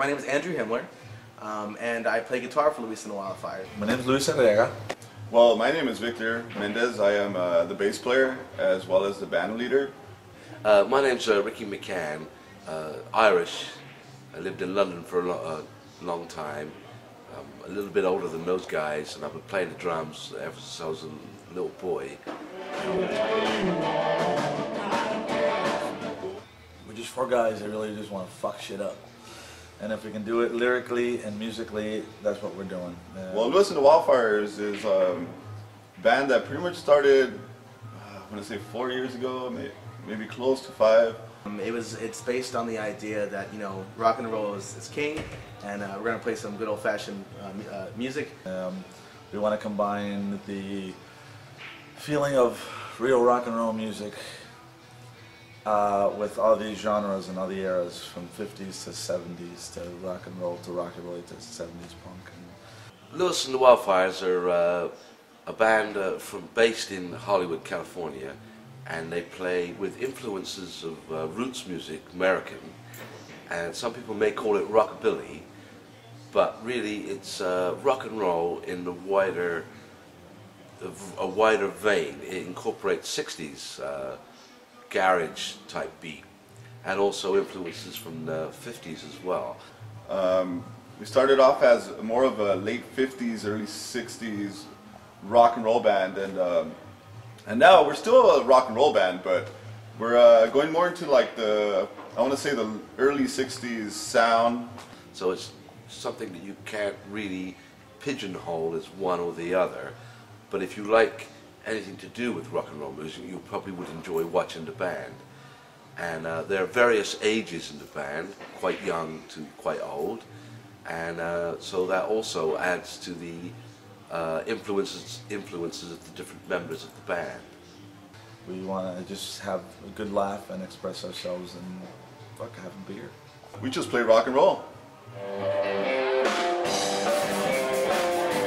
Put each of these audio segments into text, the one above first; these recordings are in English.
name is Andrew Himmler, and I play guitar for Luis and the Wildfires. My name is Luis Herrera. Well, my name is Victor Mendez. I am the bass player as well as the band leader. My name's Ricky McCann, Irish. I lived in London for a long time. I'm a little bit older than those guys, and I've been playing the drums ever since I was a little boy. We're just four guys that really just want to fuck shit up. And if we can do it lyrically and musically, that's what we're doing. Well, Luis and the Wildfires is a band that pretty much started, I'm going to say 4 years ago, maybe close to 5. It's based on the idea that, you know, rock and roll is king, and we're going to play some good old-fashioned music. We want to combine the feeling of real rock and roll music with all these genres and all the eras, from 50s to 70s to rock and roll to rockabilly to 70s punk. Luis and the Wildfires are a band based in Hollywood, California, and they play with influences of roots music, American, and some people may call it rockabilly, but really it's rock and roll in a wider vein. It incorporates 60s garage type beat, and also influences from the 50s as well. We started off as more of a late 50s, early 60s rock and roll band, and now we're still a rock and roll band, but we're going more into like I want to say the early 60s sound. So it's something that you can't really pigeonhole as one or the other, but if you like anything to do with rock and roll music, you probably would enjoy watching the band. And there are various ages in the band, quite young to quite old, and so that also adds to the influences of the different members of the band. We want to just have a good laugh and express ourselves and fuck, have a beer. We just play rock and roll.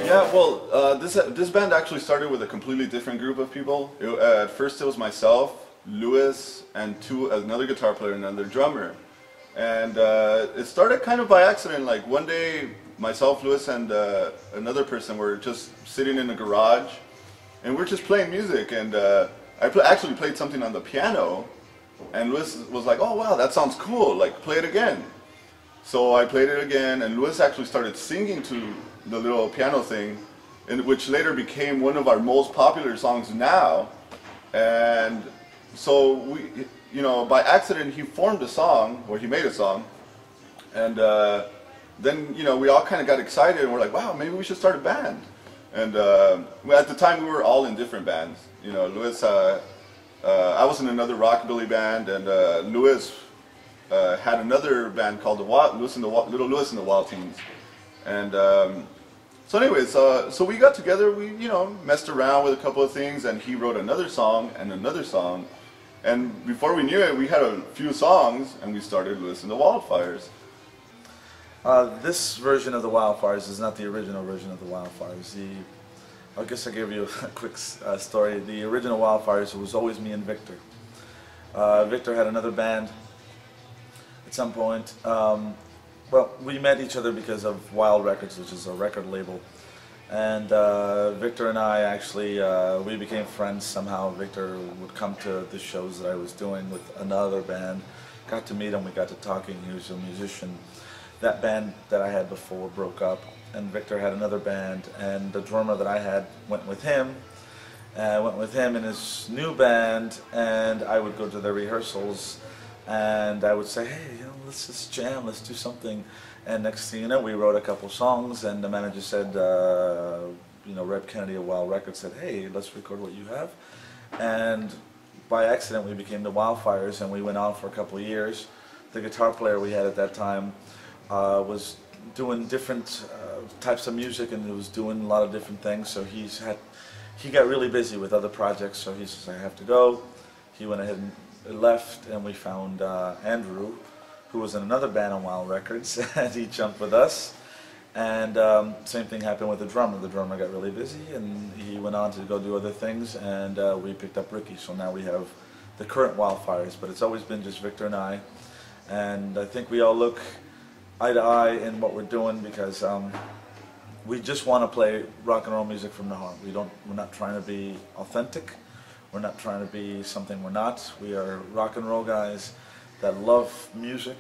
Yeah, well, this band actually started with a completely different group of people. At first it was myself, Luis, and another guitar player and another drummer. And it started kind of by accident. Like one day, myself, Luis, and another person were just sitting in a garage, and we're just playing music. And I actually played something on the piano, and Luis was like, "Oh wow, that sounds cool, like play it again." So I played it again, and Luis actually started singing to the little piano thing, which later became one of our most popular songs now. And so we, you know, by accident he formed a song, or he made a song, and then, you know, we all kind of got excited and we're like, wow, maybe we should start a band. And at the time we were all in different bands. You know, Luis, I was in another rockabilly band, and Luis had another band called Little Luis and the Wild Teens. And so anyways, so we got together, we, you know, messed around with a couple of things, and he wrote another song and another song. And before we knew it, we had a few songs, and we started Luis and the Wildfires. This version of the Wildfires is not the original version of the Wildfires. I guess I'll give you a quick story. The original Wildfires, it was always me and Victor. Victor had another band at some point. Well, we met each other because of Wild Records, which is a record label. And Victor and I actually, we became friends somehow. Victor would come to the shows that I was doing with another band. Got to meet him, we got to talking, he was a musician. That band that I had before broke up, and Victor had another band, and the drummer that I had went with him. I went with him in his new band, and I would go to the rehearsals, and I would say, hey, you know, let's just jam, let's do something. And next thing you know, we wrote a couple songs, and the manager said, you know, Reb Kennedy of Wild Records said, hey, let's record what you have. And by accident, we became the Wildfires, and we went on for a couple of years. The guitar player we had at that time was doing different types of music, and he was doing a lot of different things, so he got really busy with other projects, so he says, I have to go. He went ahead and left, and we found Andrew, who was in another band on Wild Records, and he jumped with us. And same thing happened with the drummer. The drummer got really busy, and he went on to go do other things, and we picked up Ricky. So now we have the current Wildfires, but it's always been just Victor and I. And I think we all look eye to eye in what we're doing because we just want to play rock and roll music from the heart. We're not trying to be authentic. We're not trying to be something we're not. We are rock and roll guys that love music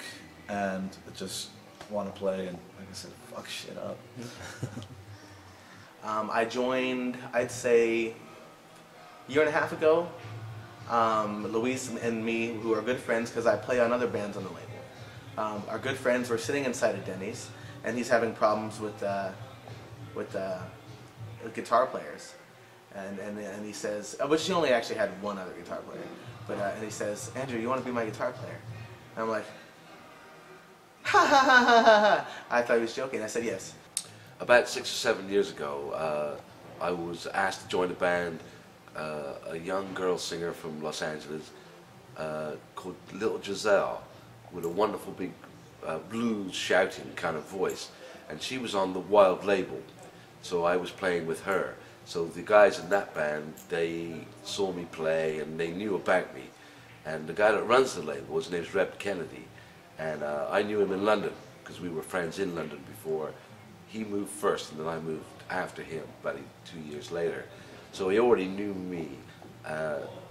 and just want to play and, like I said, fuck shit up. I joined, I'd say, a year and a half ago. Luis and me, who are good friends because I play on other bands on the label, are good friends. We're sitting inside of Denny's, and he's having problems with guitar players. And he says, which he only actually had one other guitar player, but and he says, Andrew, you want to be my guitar player? And I'm like, ha ha ha ha ha. I thought he was joking. I said yes. About 6 or 7 years ago, I was asked to join a band, a young girl singer from Los Angeles called Little Giselle, with a wonderful big blues shouting kind of voice, and she was on the Wild label, so I was playing with her. So the guys in that band, they saw me play and they knew about me, and the guy that runs the label, his name's Reb Kennedy, and I knew him in London because we were friends in London before. He moved first and then I moved after him about 2 years later. So he already knew me,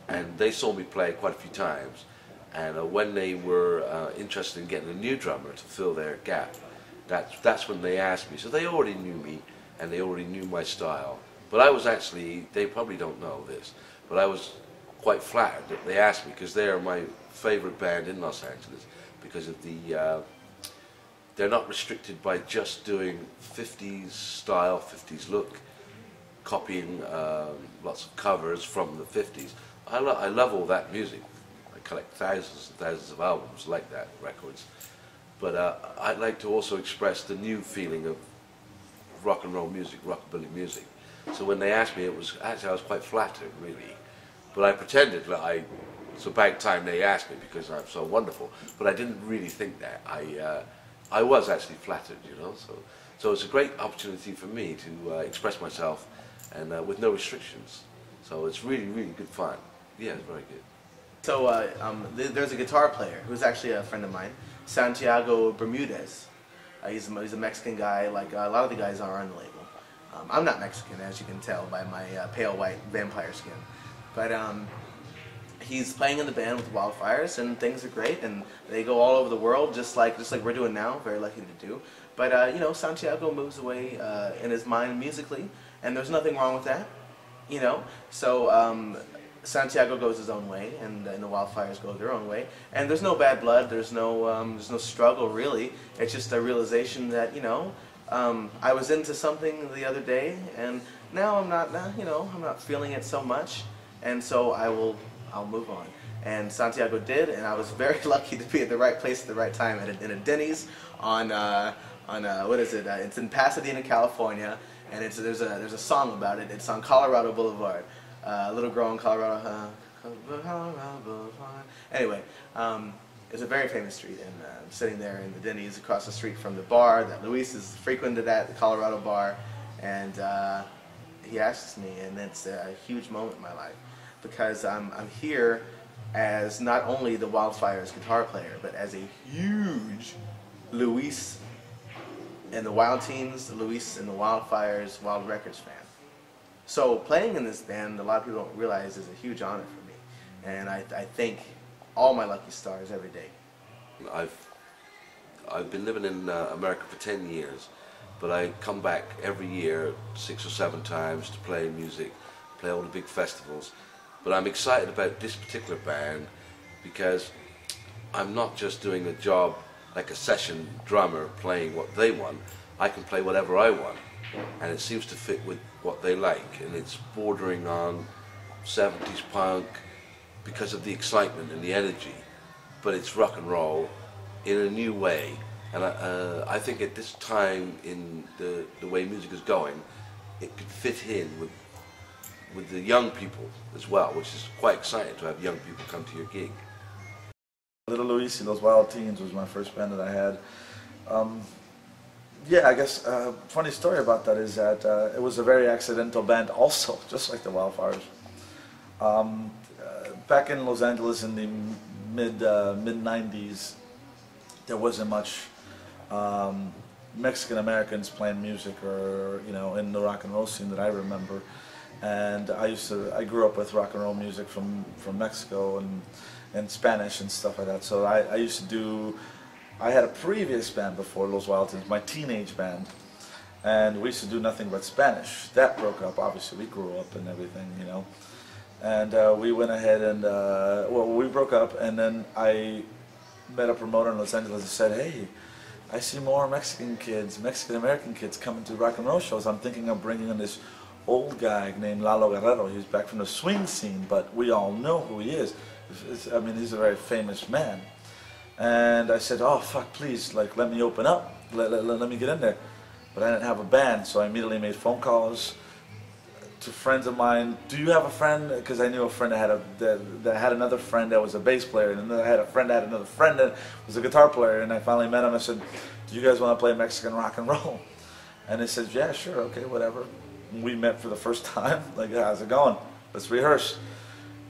and they saw me play quite a few times, and when they were interested in getting a new drummer to fill their gap, that's when they asked me. So they already knew me and they already knew my style. But I was actually, they probably don't know this, but I was quite flattered that they asked me because they are my favorite band in Los Angeles because of the, they're not restricted by just doing 50s style, 50s look, copying lots of covers from the 50s. I love all that music. I collect thousands and thousands of albums like that, records. But I'd like to also express the new feeling of rock and roll music, rockabilly music. So when they asked me, it was actually, I was quite flattered, really. But I pretended that it's about time they asked me because I'm so wonderful. But I didn't really think that. I was actually flattered, you know. So it's a great opportunity for me to express myself, and with no restrictions. So it's really, really good fun. Yeah, it's very good. So there's a guitar player who's actually a friend of mine, Santiago Bermudez. He's a Mexican guy, like a lot of the guys are on the label. I'm not Mexican, as you can tell by my pale white vampire skin. But he's playing in the band with the Wildfires, and things are great, and they go all over the world, just like we're doing now. Very lucky to do. But you know, Santiago moves away in his mind musically, and there's nothing wrong with that. You know, so Santiago goes his own way, and the Wildfires go their own way, and there's no bad blood. There's no struggle really. It's just a realization that, you know, I was into something the other day, and now I'm not. You know, I'm not feeling it so much, and so I'll move on. And Santiago did, and I was very lucky to be at the right place at the right time in a Denny's on what is it? It's in Pasadena, California, and there's a song about it. It's on Colorado Boulevard. Little girl in Colorado. Boulevard. Anyway, it's a very famous street, and I'm sitting there in the Denny's across the street from the bar that Luis has frequented at, the Colorado bar, and he asks me, and it's a huge moment in my life because I'm here as not only the Wildfires guitar player, but as a huge Luis and the Wild Teens, Luis and the Wildfires, Wild Records fan. So playing in this band, a lot of people don't realize, is a huge honor for me, and I thank all my lucky stars every day. I've been living in America for 10 years, but I come back every year 6 or 7 times to play music, play all the big festivals. But I'm excited about this particular band because I'm not just doing a job like a session drummer playing what they want. I can play whatever I want, and it seems to fit with what they like, and it's bordering on 70s punk because of the excitement and the energy, but it's rock and roll in a new way. And I think at this time in the way music is going, it could fit in with the young people as well, which is quite exciting to have young people come to your gig. Little Luis and those Wild Teens was my first band that I had. Yeah, I guess funny story about that is that it was a very accidental band also, just like the Wildfires. Back in Los Angeles in the mid 90s, there wasn't much Mexican Americans playing music, or in the rock and roll scene that I remember. And I grew up with rock and roll music from Mexico and Spanish and stuff like that. So I had a previous band before Los Wildfires, my teenage band, and we used to do nothing but Spanish. That broke up, obviously. We grew up and everything, And we went ahead and, we broke up, and then I met a promoter in Los Angeles and said, hey, I see more Mexican American kids coming to rock and roll shows. I'm thinking of bringing in this old guy named Lalo Guerrero. He's back from the swing scene, but we all know who he is. I mean, he's a very famous man. And I said, oh, fuck, please, like, let me open up. Let me get in there. But I didn't have a band, so I immediately made phone calls to friends of mine. Do you have a friend? Because I knew a friend that had another friend that was a bass player, and then I had a friend that had another friend that was a guitar player. And I finally met him. I said, do you guys want to play Mexican rock and roll? And they said, yeah, sure, okay, whatever. We met for the first time. Like, how's it going? Let's rehearse.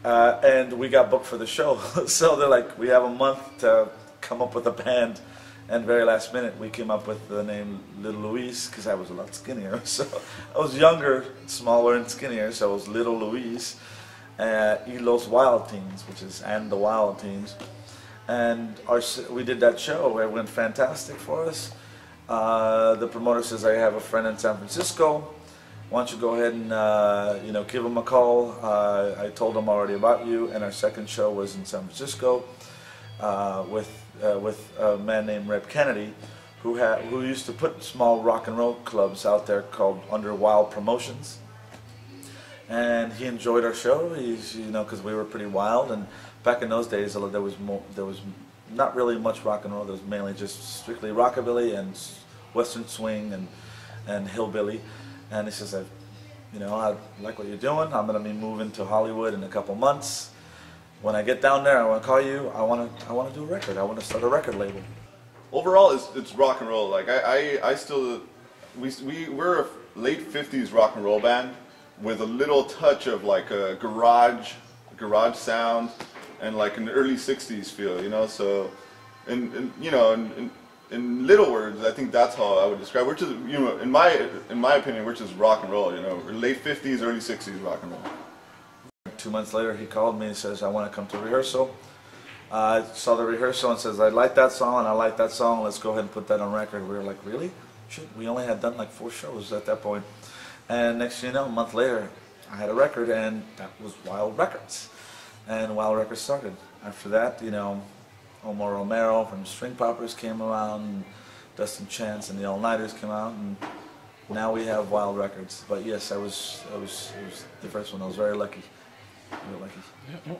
And we got booked for the show. So they're like, we have a month to come up with a band. And very last minute, we came up with the name Little Luis, because I was a lot skinnier. So I was younger, smaller, and skinnier, so I was Little Luis. Y Los Wild Teens, which is And the Wild Teens. And we did that show. It went fantastic for us. The promoter says, I have a friend in San Francisco. Why don't you go ahead and give him a call. I told him already about you. And our second show was in San Francisco with a man named Reb Kennedy, who used to put small rock and roll clubs out there called under Wild Promotions. And he enjoyed our show. He's because we were pretty wild, and back in those days there was not really much rock and roll. There was mainly just strictly rockabilly and western swing and hillbilly. And he says, I like what you're doing. I'm going to be moving to Hollywood in a couple months. When I get down there, I want to call you. I want to do a record. I want to start a record label. Overall, it's rock and roll. Like we're a late '50s rock and roll band with a little touch of like a garage sound and like an early '60s feel. So, in little words, I think that's how I would describe. Which is, in my opinion, which is rock and roll. Late '50s, early '60s rock and roll. 2 months later, he called me and says, I want to come to rehearsal. I saw the rehearsal and says, I like that song and I like that song. Let's go ahead and put that on record. We were like, really? Shit, we only had done like 4 shows at that point. And next thing you know, a month later, I had a record, and that was Wild Records. And Wild Records started. After that, Omar Romero from String Poppers came around, and Dustin Chance and the All Nighters came out, and now we have Wild Records. But yes, I was the first one. I was very lucky. Real lucky. Yeah.